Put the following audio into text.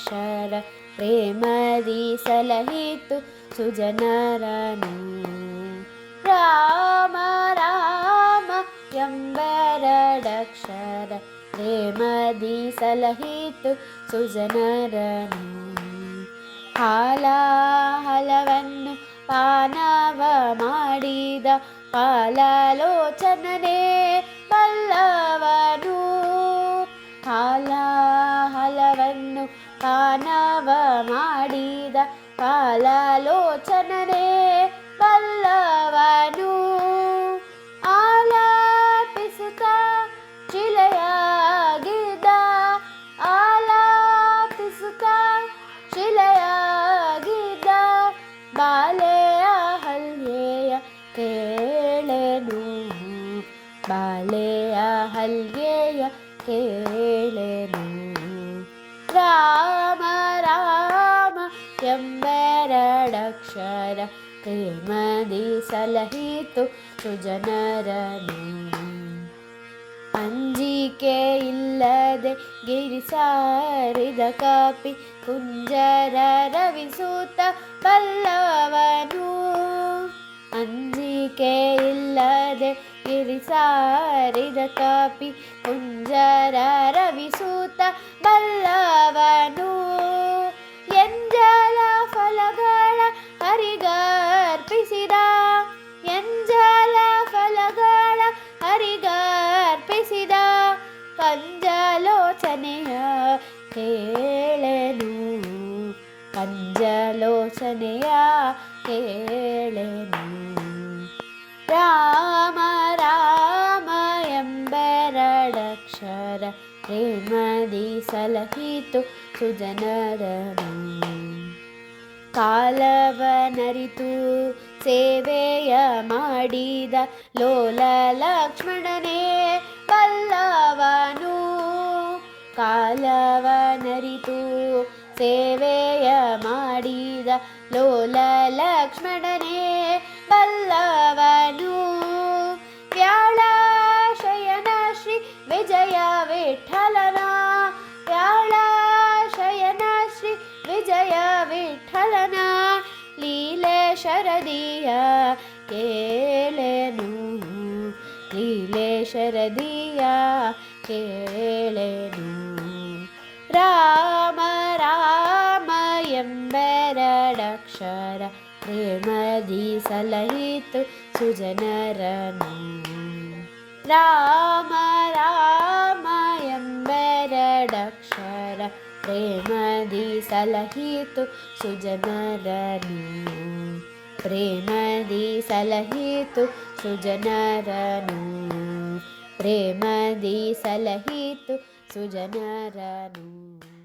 ಪ್ರೇಮದಿ ಸಲಹಿತು ಸುಜನರನು. ರಾಮ ರಾಮ ಎಂಬೆರಡಕ್ಷರ ಪ್ರೇಮದಿ ಸಲಹಿತು ಸುಜನರನು. ಹಾಲಾಹಲವನ್ನು ಪಾನವ ಮಾಡಿದ ಪಾಲಾಲೋಚನನೇ ಬಲ್ಲವನು. ಹಾಲಾಹಲವನ್ನು ಪಾನವ ಮಾಡಿದ ಪಾಲಾಲೋಚನನೇ ಬಲ್ಲವನು. ಆಲಾಪಿಸುತ್ತ ಶಿಲೆಯಾಗಿದ್ದ ಆಲಾಪಿಸುತ್ತ ಶಿಲೆಯಾಗಿದ್ದ ಬಾಲೆಯ ಹಲ್ಗೆಯ ಕೇಳೆನು. ಬಾಲೆಯ ಹಲ್ಗೆಯ ಕೇಳೆನು. ರಾಮ ರಾಮ ಎಂಬೆರಡಕ್ಷರ ಪ್ರೇಮದಿ ಸಲಹಿತು ಸುಜನರನು. ಅಂಜಿಕೆ ಇಲ್ಲದೆ ಗಿರಿ ಸಾರಿದ ಕಾಪಿ ಕುಂಜರ ರವಿಸೂತ ಬಲ್ಲವನು. ಅಂಜಿಕೆ ಇಲ್ಲದೆ ಗಿರಿ ಸಾರಿದ ಕಾಪಿ ಕುಂಜರ ರವಿಸೂತ ಬಲ್ಲವನು. ಎಂಜಲ ಫಲಗಳ ಹರಿಗರ್ಪಿಸಿದ ಎಂಜಲ ಫಲಗಳ ಹರಿಗರ್ಪಿಸಿದ ಕಂಜಲೋಚನೆಯ ಕೇಳೆನು. ಕಂಜಲೋಚನೆಯ ಕೇಳೆನು. ರಾಮ ರಾಮ ಎಂಬೆರಡಕ್ಷರ ಪ್ರೇಮದಿ ಸಲಹಿತು ಸುಜನರನು. ಕಾಲವನರಿತು ಸೇವೆಯ ಮಾಡಿದ ಲೋಲ ಲಕ್ಷ್ಮಣನೇ ಬಲ್ಲವನು. ಕಾಲವನರಿತು ಸೇವೆಯ ಮಾಡಿದ ಲೋಲ ಲಕ್ಷ್ಮಣನೇ ಬಲ್ಲವನು. ವ್ಯಾಳ ಶಯನ ಶ್ರೀ ವಿಜಯ ವಿಠಲನ ವ್ಯಾಳ ಶಯನ ಶ್ರೀ ವಿಜಯ ವಿಠಲನ ಲೀಲೆ ಶರದಿಯ ಕೇಳೆನು. ಲೀಲೆ ಶರದಿಯ ಕೇಳೆನು. ರಾಮ ರಾಮ ಎಂಬೆರಡಕ್ಷರ ಪ್ರೇಮದಿ ಸಲಹಿತು ಸುಜನರನು. ರಾಮ ರಾಮ ಎಂಬೆರಡಕ್ಷರ ಪ್ರೇಮದಿ ಸಲಹಿತು ಸುಜನರನು. ಪ್ರೇಮದಿ ಸಲಹಿತು ಸುಜನರನು. ಪ್ರೇಮದಿ ಸಲಹಿತು ಸುಜನರನು.